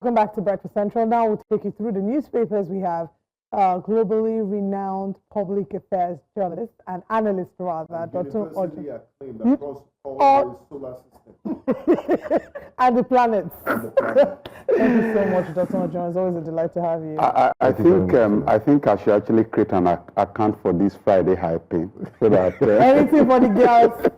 Welcome back to Breakfast Central. Now we'll take you through the newspapers. We have globally renowned public affairs journalist and analyst, rather, Dotun Ojon. And the planets. Thank you so much, Dotun Ojon. It's always a delight to have you. I think I should actually create an account for this Friday hyping so that anything for the girls.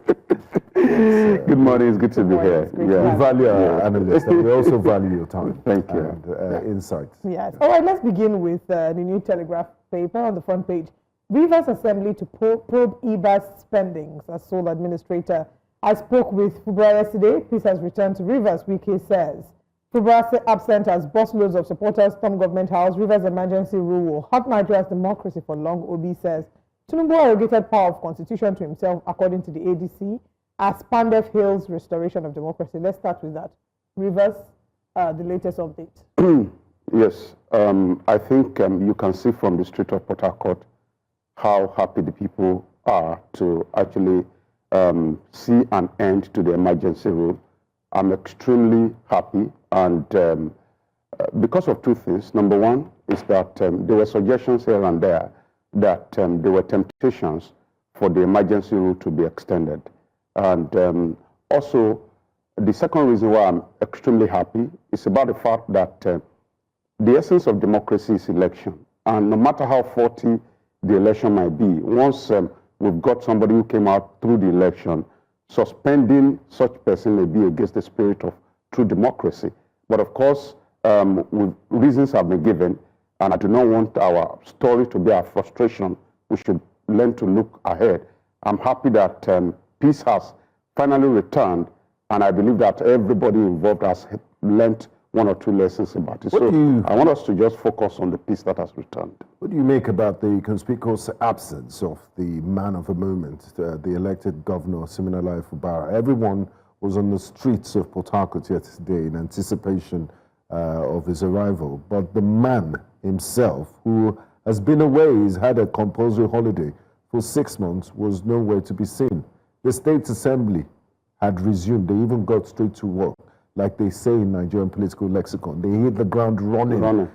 Good morning. It's good to be here. We value our analysts, and we also value your time. Thank you. And insights. Yes. All right. Let's begin with the new Telegraph paper on the front page. Rivers Assembly to probe IBA's spendings as sole administrator. I spoke with Fubra yesterday. Peace has returned to Rivers, Wiki says. Fubra absent as busloads of supporters storm government house. Rivers emergency rule will hurt Nigeria's democracy for long, Obi says. Tinubu arrogated power of constitution to himself, according to the ADC, as Pandef hails restoration of democracy. Let's start with that. Rivers, the latest update. Yes. I think you can see from the street of Port Harcourt how happy the people are to actually see an end to the emergency rule. I'm extremely happy, and because of two things. Number one is that there were suggestions here and there that there were temptations for the emergency rule to be extended. And also, the second reason why I'm extremely happy is about the fact that the essence of democracy is election. And no matter how faulty the election might be, once we've got somebody who came out through the election, suspending such person may be against the spirit of true democracy. But of course, reasons have been given, and I do not want our story to be our frustration. We should learn to look ahead. I'm happy that peace has finally returned, and I believe that everybody involved has learned one or two lessons about it. I want us to just focus on the peace that has returned. What do you make about the conspicuous absence of the man of the moment, the elected governor, Siminalayi Fubara? Everyone was on the streets of Port Harcourt yesterday in anticipation of his arrival, but the man himself, who has been away, he's had a compulsory holiday for 6 months, was nowhere to be seen. The State Assembly had resumed. They even got straight to work, like they say in Nigerian political lexicon. They hit the ground running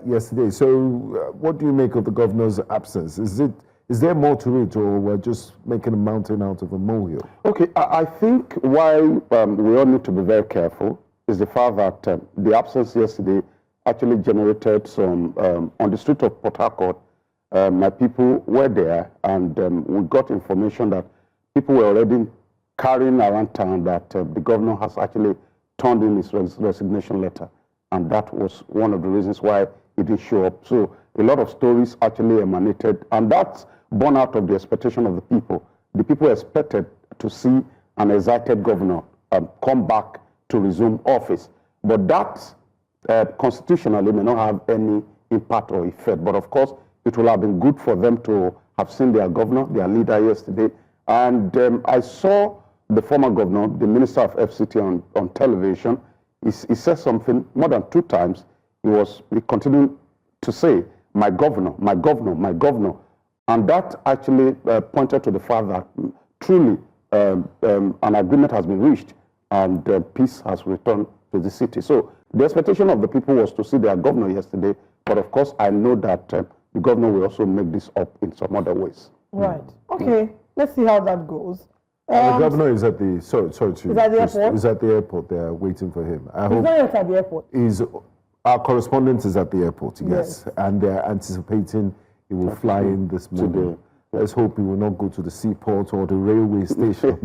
yesterday. So what do you make of the governor's absence? Is there more to it, or we're just making a mountain out of a molehill? Okay, I think why we all need to be very careful is the fact that the absence yesterday actually generated some, on the street of Port Harcourt, my people were there, and we got information that people were already carrying around town that the governor has actually turned in his resignation letter, and that was one of the reasons why he didn't show up. So a lot of stories actually emanated, and that's born out of the expectation of the people. The people expected to see an excited governor come back to resume office, but that constitutionally may not have any impact or effect. But of course, it will have been good for them to have seen their governor, their leader yesterday. And I saw the former governor, the Minister of FCT on television. He said something more than 2 times. He continued to say, my governor, my governor, my governor. And that actually pointed to the fact that truly an agreement has been reached, and peace has returned to the city. So the expectation of the people was to see their governor yesterday, but of course I know that the governor will also make this up in some other ways. Right. Okay. Let's see how that goes. The governor is at the is at the airport. Is at the airport. They are waiting for him. He's not yet at the airport. Our correspondent is at the airport. Yes, and they're anticipating he will fly in this morning. Let's hope he will not go to the seaport or the railway station,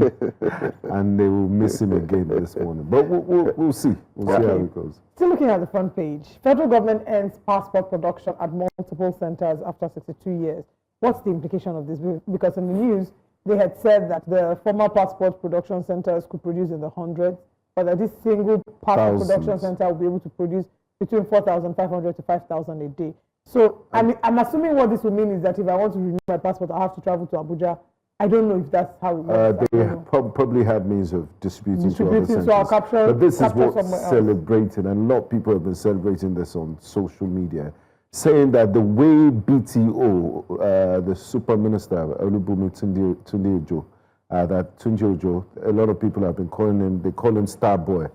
and they will miss him again this morning. But we'll see. We'll see how it goes. Still looking at the front page, federal government ends passport production at multiple centers after 62 years. What's the implication of this? Because in the news, they had said that the former passport production centers could produce in the hundreds, but that this single passport production center will be able to produce between 4,500 to 5,000 a day. So I'm assuming what this will mean is that if I want to renew my passport, I have to travel to Abuja. I don't know if that's how it works. They probably have means of distributing to other centers. But this is what's celebrated, and a lot of people have been celebrating this on social media, saying that the way BTO, the Super Minister, Olubunmi Tunde Ojo, that Tunde Ojo, a lot of people have been calling him, they call him Star Boy.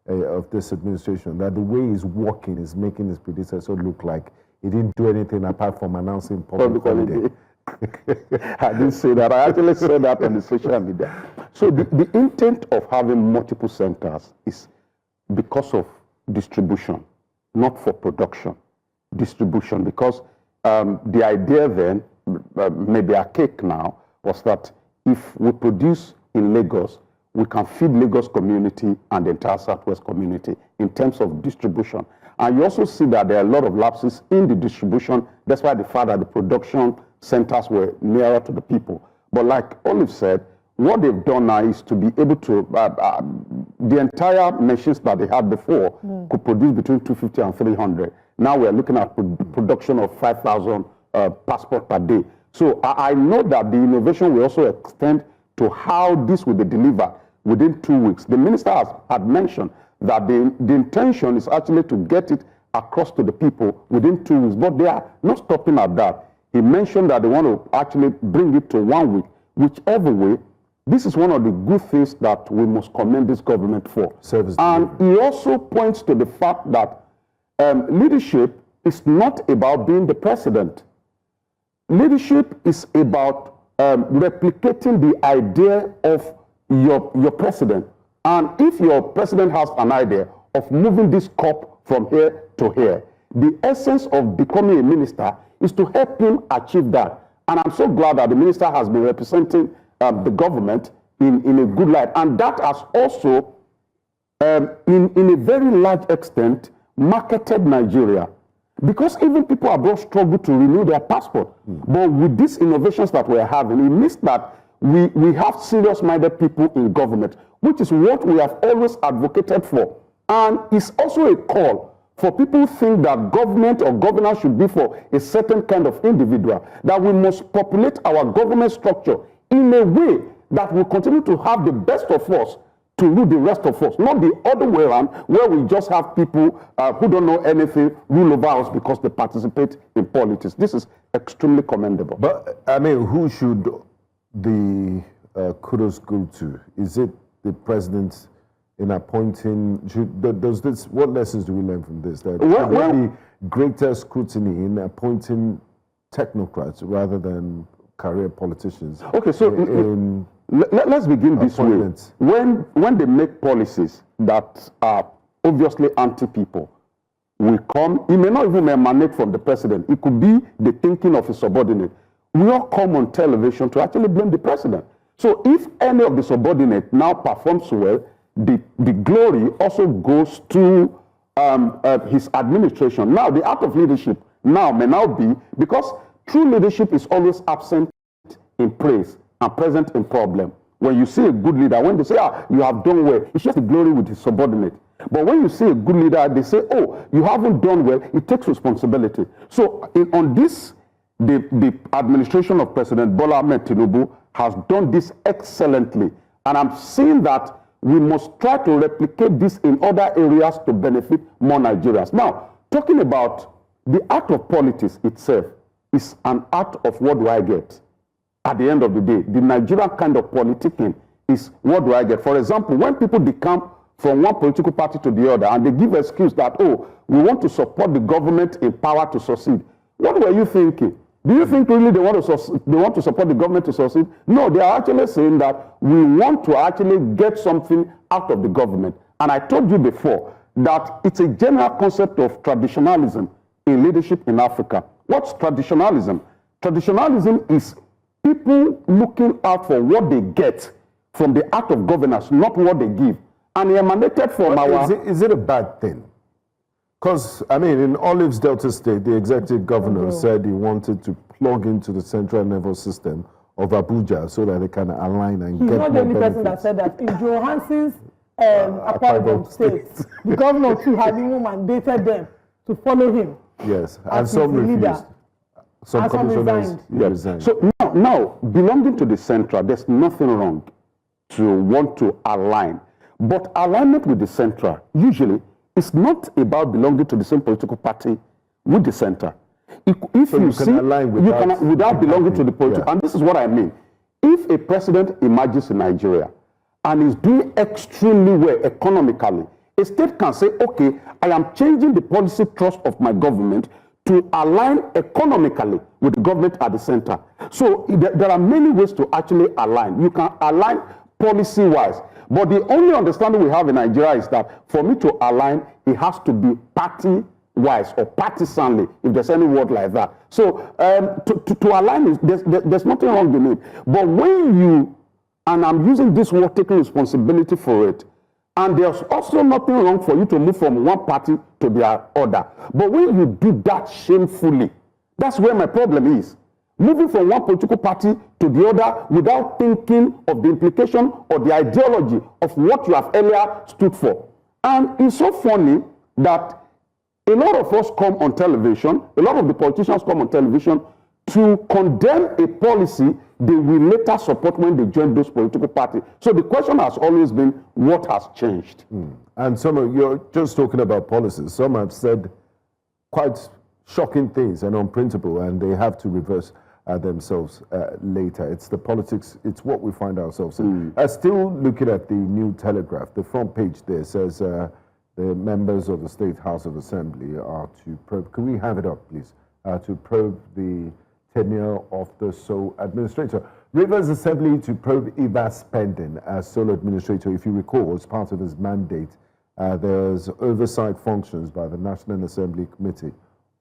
of this administration, that the way he's working is making his predecessor look like he didn't do anything apart from announcing public holiday. I didn't say that. I actually said that on the social media. So the intent of having multiple centers is because of distribution, not for production. Distribution, because the idea then, maybe archaic now, was that if we produce in Lagos, we can feed Lagos community and the entire Southwest community in terms of distribution. And you also see that there are a lot of lapses in the distribution. That's why the fact that the production centers were nearer to the people. But like Olive said, what they've done now is to be able to, the entire machines that they had before could produce between 250 and 300. Now we're looking at production of 5,000 passports per day. So I know that the innovation will also extend to how this will be delivered within 2 weeks. The minister had mentioned that the intention is actually to get it across to the people within 2 weeks, but they are not stopping at that. He mentioned that they want to actually bring it to 1 week. Whichever way, this is one of the good things that we must commend this government for. And he also points to the fact that leadership is not about being the president. Leadership is about replicating the idea of your president. And if your president has an idea of moving this cup from here to here, the essence of becoming a minister is to help him achieve that. And I'm so glad that the minister has been representing the government in a good light. And that has also, in a very large extent, marketed Nigeria. Because even people abroad struggle to renew their passport. But with these innovations that we're having, it means that we have serious-minded people in government, which is what we have always advocated for. And it's also a call for people who think that government or governance should be for a certain kind of individual, that we must populate our government structure in a way that will continue to have the best of us to rule the rest of us, not the other way around, where we just have people who don't know anything rule over us because they participate in politics. This is extremely commendable. But, I mean, who should the kudos go to? Is it the president in appointing? What lessons do we learn from this? That there be greater scrutiny in appointing technocrats rather than career politicians? Okay, so let's begin this way. When they make policies that are obviously anti-people, will come, it may not even emanate from the president. It could be the thinking of a subordinate. We all come on television to actually blame the president. So if any of the subordinate now performs well, the glory also goes to his administration. Now, the art of leadership now may now be, because true leadership is always absent in praise and present in problem. When you see a good leader, when they say, you have done well, it's just the glory with his subordinate. But when you see a good leader, they say, you haven't done well, it takes responsibility. So on this, the administration of President Bola Ahmed Tinubu has done this excellently. And I'm saying that we must try to replicate this in other areas to benefit more Nigerians. Now, talking about the art of politics itself is an art of what do I get? At the end of the day, the Nigerian kind of politicking is what do I get? For example, when people decamp from one political party to the other and they give excuse that, we want to support the government in power to succeed. What were you thinking? Do you think really they want to support the government to succeed? No, they are actually saying that we want to actually get something out of the government. And I told you before that it's a general concept of traditionalism in leadership in Africa. What's traditionalism? Traditionalism is people looking out for what they get from the art of governance, not what they give. And it emanated from Is it a bad thing? Because, I mean, in Olive's Delta State, the executive governor said he wanted to plug into the central nervous system of Abuja so that they can align and get more benefits. He's not the only person that said that. In Johansson's appointment state, the governor too had even mandated them to follow him. Yes, and some refused. Some commissioners resigned. So now, belonging to the central, there's nothing wrong to want to align. But alignment with the central, usually, it's not about belonging to the same political party with the center. If you see, align without belonging to the political, and this is what I mean. If a president emerges in Nigeria and is doing extremely well economically, a state can say, okay, I am changing the policy thrust of my government to align economically with the government at the center. So there are many ways to actually align. You can align policy-wise, but the only understanding we have in Nigeria is that for me to align, it has to be party-wise or partisanly, if there's any word like that. So to align, there's nothing wrong with it. But when you, and I'm using this word, taking responsibility for it, and there's also nothing wrong for you to move from one party to the other. But when you do that shamefully, that's where my problem is. Moving from one political party to the other without thinking of the implication or the ideology of what you have earlier stood for. And it's so funny that a lot of us come on television, a lot of the politicians come on television to condemn a policy they will later support when they join those political parties. So the question has always been, what has changed? And some of you're just talking about policies. Some have said quite shocking things and unprintable, and they have to reverse themselves later. It's the politics, it's what we find ourselves in. Still looking at the new Telegraph, the front page there says the members of the State House of Assembly are to probe, can we have it up please, to probe the tenure of the sole administrator. Rivers Assembly to probe IBAS spending as sole administrator. If you recall, as part of his mandate, there's oversight functions by the National Assembly Committee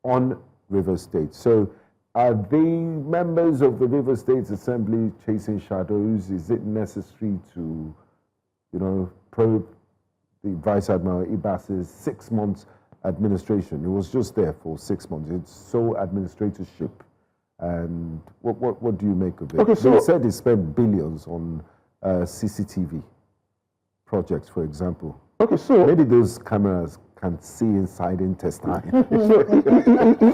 on Rivers State. So are they members of the Rivers State Assembly chasing shadows? Is it necessary to, probe the Vice Admiral IBAS's 6 months administration? It was just there for 6 months. It's sole administratorship. And what do you make of it? Okay, so they said they spent billions on CCTV projects, for example. Okay, so maybe those cameras can see inside intestine. So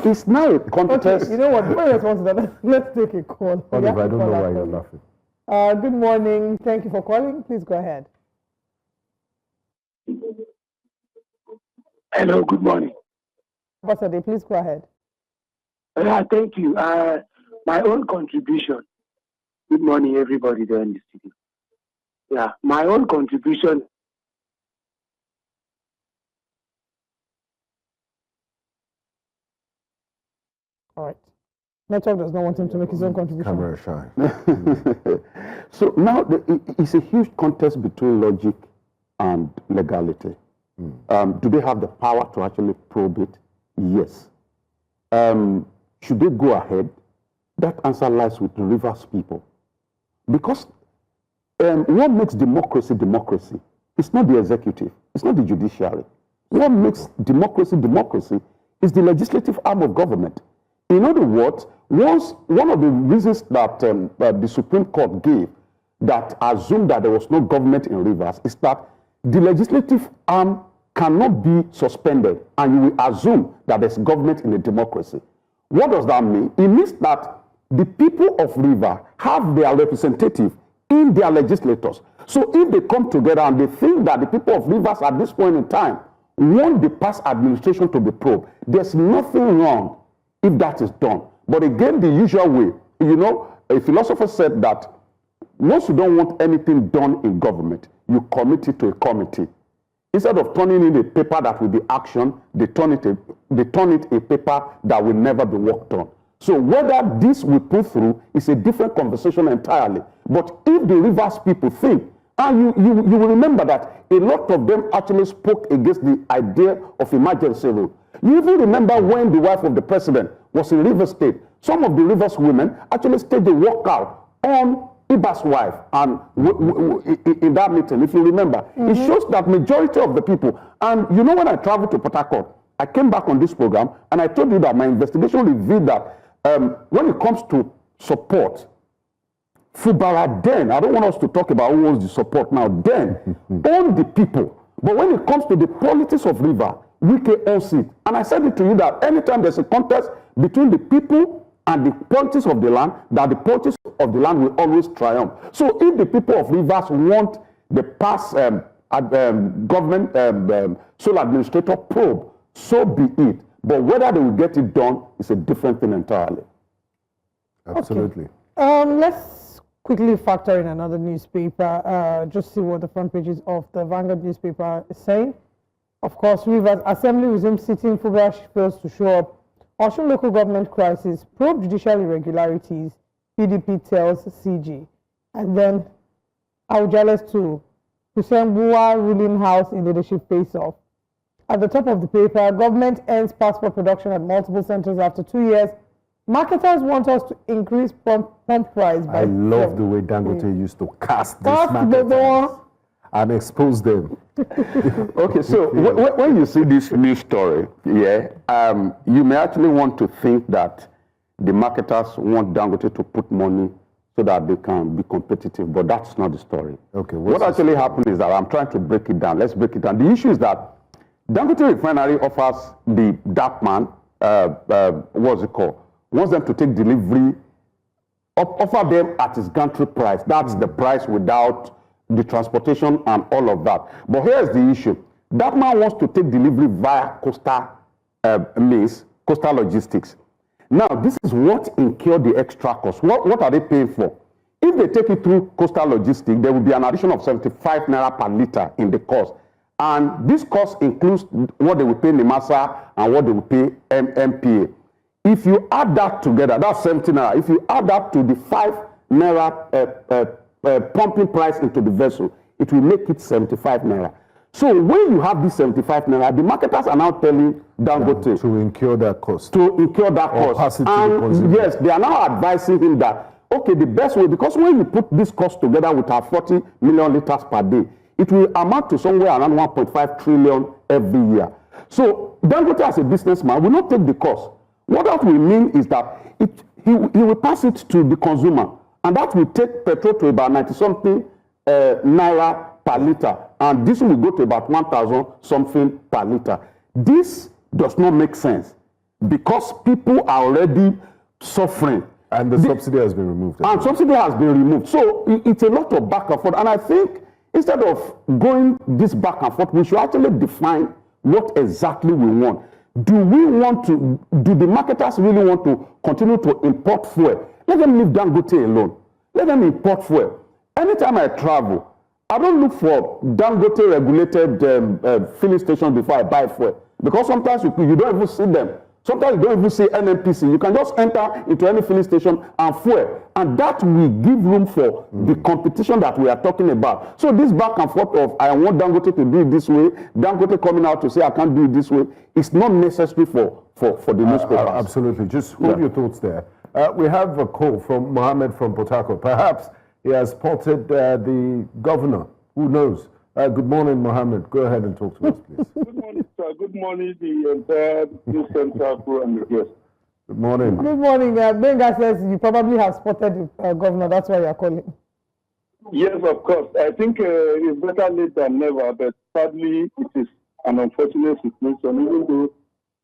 it's now a contest. Okay, you know what? Before I respond to that, let's take a call. I don't know why you're laughing. Good morning. Thank you for calling. Please go ahead. Hello, good morning. Ambassador, please go ahead. Thank you. My own contribution. Good morning, everybody there in the studio. Yeah, my own contribution. All right. Network does not want him to make his own contribution. Camera shy. So now it's a huge contest between logic and legality. Do they have the power to actually probe it? Yes. Should they go ahead? That answer lies with the Rivers people. Because what makes democracy democracy? It's not the executive. It's not the judiciary. What makes democracy democracy is the legislative arm of government. In other words, one of the reasons that the Supreme Court gave that assumed that there was no government in Rivers is that the legislative arm cannot be suspended, and you will assume that there's government in a democracy. What does that mean? It means that the people of Rivers have their representative in their legislators. So if they come together and they think that the people of Rivers at this point in time want the past administration to be probed, there's nothing wrong if that is done. But again, the usual way, a philosopher said that once you don't want anything done in government, you commit it to a committee. Instead of turning in a paper that will be action, they turn it a paper that will never be worked on. So whether this will pull through is a different conversation entirely. But if the Rivers people think, and you will remember that a lot of them actually spoke against the idea of emergency rule. You even remember when the wife of the president was in Rivers State, some of the Rivers women actually staged a walkout on Iba's wife, and in that meeting, if you remember, it shows that majority of the people, and when I traveled to Port Harcourt, I came back on this program, and I told you that my investigation revealed that when it comes to support, Fubara then, I don't want us to talk about who was the support now, then, own the people. But when it comes to the politics of River, Wike owns it. And I said it to you that anytime there's a contest between the people and the politics of the land, that the politics of the land will always triumph. So if the people of Rivers want the past government sole administrator probe, so be it. But whether they will get it done is a different thing entirely. Absolutely. Okay. Let's quickly factor in another newspaper, just see what the front pages of the Vanguard newspaper is saying. Of course, Rivers Assembly resumes sitting. Fubash fails to show up. Osun local government crisis. Probe judicial irregularities. PDP tells CG. And then Aujales to Kusenbua ruling house in leadership face-off. At the top of the paper, government ends passport production at multiple centers after 2 years. Marketers want us to increase pump price by... I love the way Dangote used to cast these marketers and expose them. Okay, so when you see this news story, you may actually want to think that the marketers want Dangote to put money so that they can be competitive, but that's not the story. Okay, what actually happened is that I'm trying to break it down. Let's break it down. The issue is that Dangote Refinery offers the dark man, what's it called? Wants them to take delivery, offer them at its gantry price. That's the price without the transportation and all of that. But here's the issue. That man wants to take delivery via coastal means, coastal logistics. Now, this is what incur the extra cost. What are they paying for? If they take it through coastal logistics, there will be an addition of 75 naira per liter in the cost. And this cost includes what they will pay NIMASA and what they will pay MPA. If you add that together, that's 70 naira. If you add that to the 5 naira pumping price into the vessel, it will make it 75 naira. So when you have this 75 naira, the marketers are now telling Dangote to incur that cost. To incur that cost. And yes, they are now advising him that, okay, the best way, because when you put this cost together with our 40 million liters per day, it will amount to somewhere around 1.5 trillion every year. So Dangote as a businessman will not take the cost. What that will mean is that he will pass it to the consumer, and that will take petrol to about 90-something naira per liter, and this will go to about 1,000-something per liter. This does not make sense because people are already suffering. And the subsidy has been removed. And subsidy has been removed. So it's a lot of back and forth. And I think instead of going this back and forth, we should actually define what exactly we want. Do the marketers really want to continue to import fuel? Let them leave Dangote alone. Let them import fuel. Anytime I travel, I don't look for Dangote regulated filling stations before I buy fuel. Because sometimes you don't even see them. Sometimes you don't even see NNPC. You can just enter into any filling station and fuel. And that will give room for the competition that we are talking about. So this back and forth of, I want Dangote to do it this way, Dangote coming out to say, I can't do it this way, it's not necessary for the newspapers. Absolutely. Just hold your thoughts there. We have a call from Mohammed from Port Harcourt. Perhaps he has spotted the governor. Who knows? Good morning, Mohammed. Go ahead and talk to us, please. Good morning, sir. Good morning, the entire News Center crew and the guests. Good morning. Good morning. Benga says you probably have spotted the governor. That's why you're calling. Yes, of course. I think it's better late than never, but sadly, it is an unfortunate situation, even though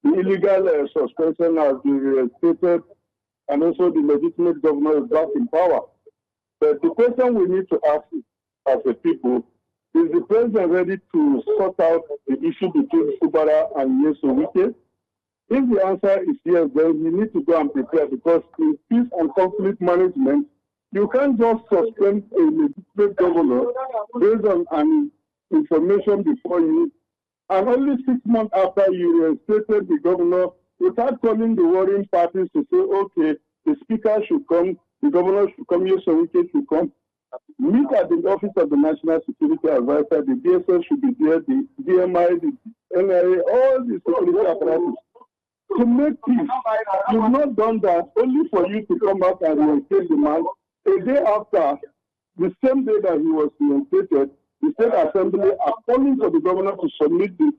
the illegal suspension has been reinstated and also the legitimate governor is back in power. But the question we need to ask as a people, is the president ready to sort out the issue between Fubara and Nyesom Wike? If the answer is yes, then we need to go and prepare, because in peace and conflict management, you can't just suspend a legitimate governor based on an information before you, and only 6 months after you reinstated the governor, without calling the warring parties to say, okay, the speaker should come, the governor should come, Nyesom Wike should come. Meet at the office of the National Security Advisor, the DSS should be there, the DMI, the NRA, all the security apparatus to make peace. You've not done that, only for you to come back and reinstate the man. A day after, the same day that he was reinstated, the State Assembly are calling for the governor to submit the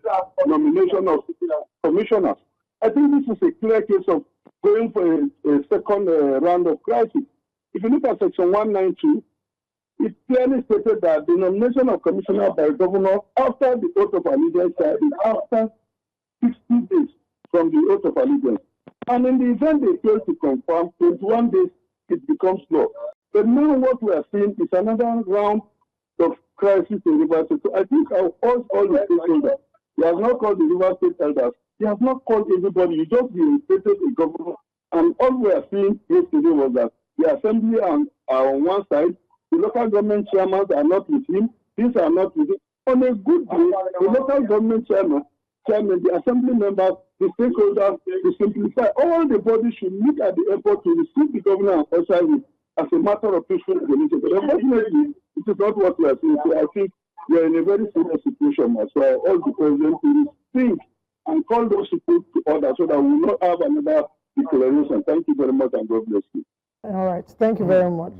nomination of commissioners. I think this is a clear case of going for a second round of crisis. If you look at Section 192, it clearly stated that the nomination of commissioner by the governor after the oath of allegiance is after 60 days from the oath of allegiance. And in the event they fail to confirm, 21 days, it becomes law. But now what we are seeing is another round of crisis in Rivers State. So I think I'll urge all the stakeholders. He has not called the Rivers State elders. He has not called everybody. He just reinstated a governor. And all we are seeing yesterday was that the assembly are on one side, the local government chairmen are not with him. These are not with him. On a good day, the local government chairman chairman, the assembly members, the stakeholders, to simplify. All the bodies should meet at the airport to receive the governor and usher him as a matter of peaceful resolution. But unfortunately, it is not what we are saying. So I think we are in a very serious situation as well. All the presidents will think and call those people to order so that we will not have another declaration. Thank you very much, and God bless you. All right. Thank you very much.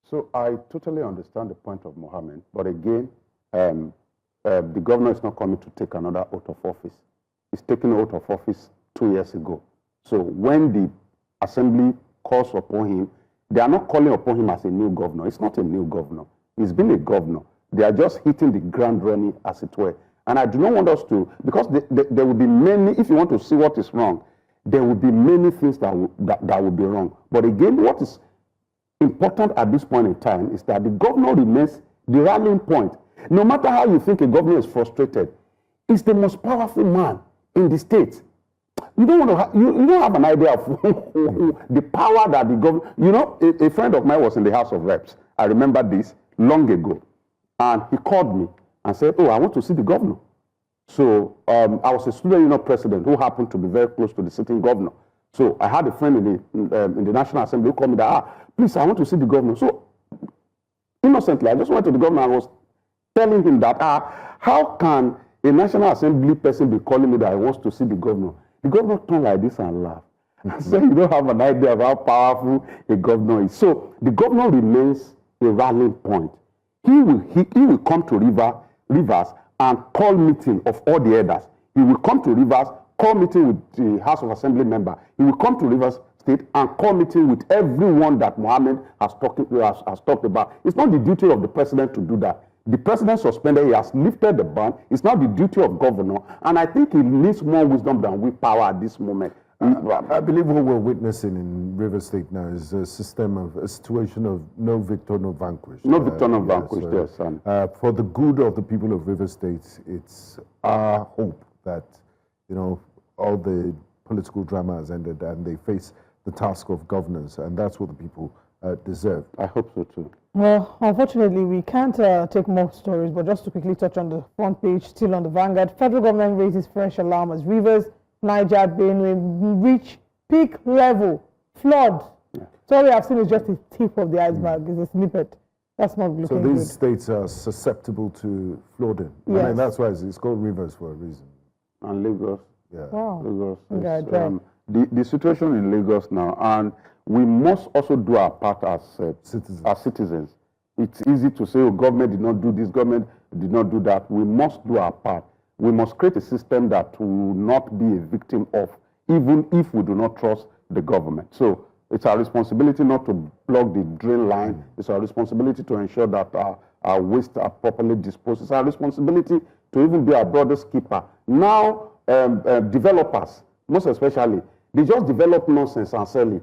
So I totally understand the point of Mohammed, but again, the governor is not coming to take another oath of office. He's taking an oath of office 2 years ago. So when the assembly calls upon him, they are not calling upon him as a new governor. It's not a new governor. He's been a governor. They are just hitting the ground running, as it were. And I do not want us to, because there will be many, if you want to see what is wrong, there will be many things that will be wrong. But again, what is important at this point in time is that the governor remains the rallying point. No matter how you think a governor is frustrated, he's the most powerful man in the state. You don't want to you don't have an idea of the power that the governor. You know, a friend of mine was in the House of Reps. I remember this long ago, and he called me and said, "Oh, I want to see the governor." So I was a student union president who happened to be very close to the sitting governor. So I had a friend in the National Assembly who called me that, please, I want to see the governor. So innocently, I just went to the governor and was telling him that, how can a National Assembly person be calling me that I want to see the governor? The governor turned like this and laughed. I said, you don't have an idea of how powerful a governor is. So the governor remains a rallying point. He will come to Rivers and call meeting of all the others. He will come to Rivers, call meeting with the House of Assembly member. He will come to Rivers State and call meeting with everyone that Mohammed has talked about. It's not the duty of the president to do that. The president suspended, he has lifted the ban. It's not the duty of governor. And I think he needs more wisdom than willpower at this moment. I believe what we're witnessing in Rivers State now is a situation of no victor, no vanquished. No victor, no vanquished, yes. For the good of the people of Rivers State, it's our hope that, you know, all the political drama has ended and they face the task of governance, and that's what the people deserve. I hope so too. Well, unfortunately, we can't take more stories, but just to quickly touch on the front page, still on the Vanguard, federal government raises fresh alarm as Rivers, Niger, Benue reach peak level, flood. Yeah. So all we have seen is just the tip of the iceberg, is a snippet. That's not looking good. So these states are susceptible to flooding. Yes. I mean, that's why it's called Rivers for a reason. And Lagos. Yeah. Wow. Lagos. Okay, the situation in Lagos now, and we must also do our part as citizens. It's easy to say, oh, government did not do this, government did not do that. We must do our part. We must create a system that will not be a victim of, even if we do not trust the government. So it's our responsibility not to block the drain line. It's our responsibility to ensure that our waste are properly disposed. It's our responsibility to even be our brother's keeper. Now, developers, most especially, they just develop nonsense and sell it.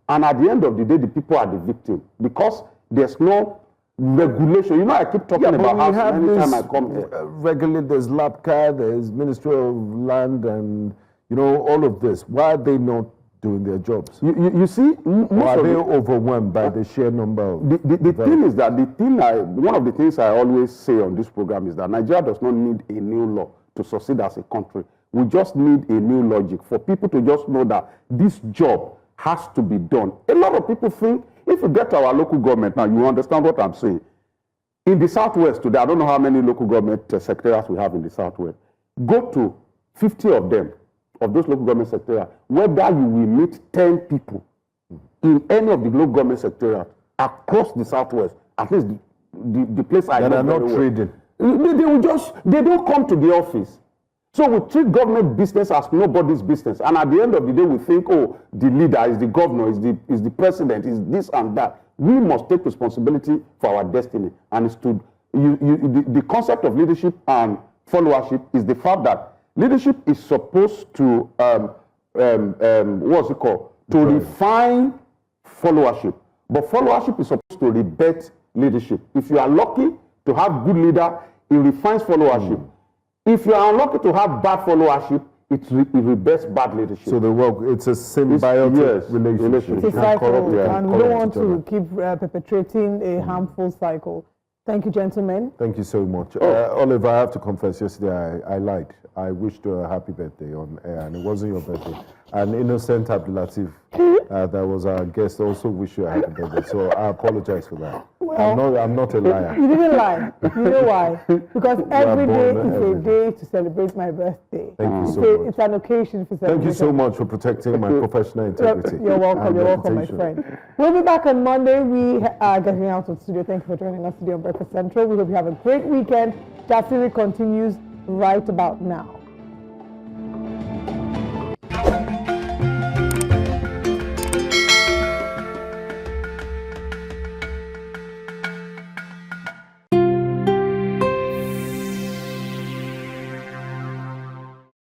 And at the end of the day, the people are the victim because there's no regulation. You know, I keep talking about how anytime I come here. Regularly, there's LAPCA, there's Ministry of Land, and, you know, all of this. Why are they not doing their jobs? You see, are they overwhelmed by the sheer number of the thing is that one of the things I always say on this program is that Nigeria does not need a new law to succeed as a country. We just need a new logic for people to just know that this job has to be done. A lot of people think, if you get to our local government now, you understand what I'm saying. In the Southwest today, I don't know how many local government secretariats we have in the Southwest. Go to 50 of them, of those local government secretariats, whether you will meet 10 people in any of the local government secretariats across the Southwest, at least the place I know. That are not trading. They don't come to the office. So we treat government business as nobody's business. And at the end of the day, we think, oh, the leader is the governor, is the president, is this and that. We must take responsibility for our destiny. And it's to, the concept of leadership and followership is the fact that leadership is supposed to, what's it called? To refine followership. But followership is supposed to rebut leadership. If you are lucky to have good leader, it refines followership. If you are unlucky to have bad followership, it rebuts bad leadership. So it's a symbiotic relationship. It's a cycle, and we don't want to keep perpetrating a harmful cycle. Thank you, gentlemen. Thank you so much. Oliver, I have to confess, yesterday I lied. I wished you a happy birthday on air, and it wasn't your birthday. And Innocent Abdulatif, that was our guest, also wished you a happy birthday. So I apologize for that. Well, I'm not a liar. You didn't lie. You know why? Because every day is a day to celebrate my birthday. Thank you so much. It's an occasion for celebration. Thank you so much for protecting my professional integrity. You're welcome. You're welcome, my friend. We'll be back on Monday. We are getting out of the studio. Thank you for joining us today on Breakfast Central. We hope you have a great weekend. Jasiri continues right about now.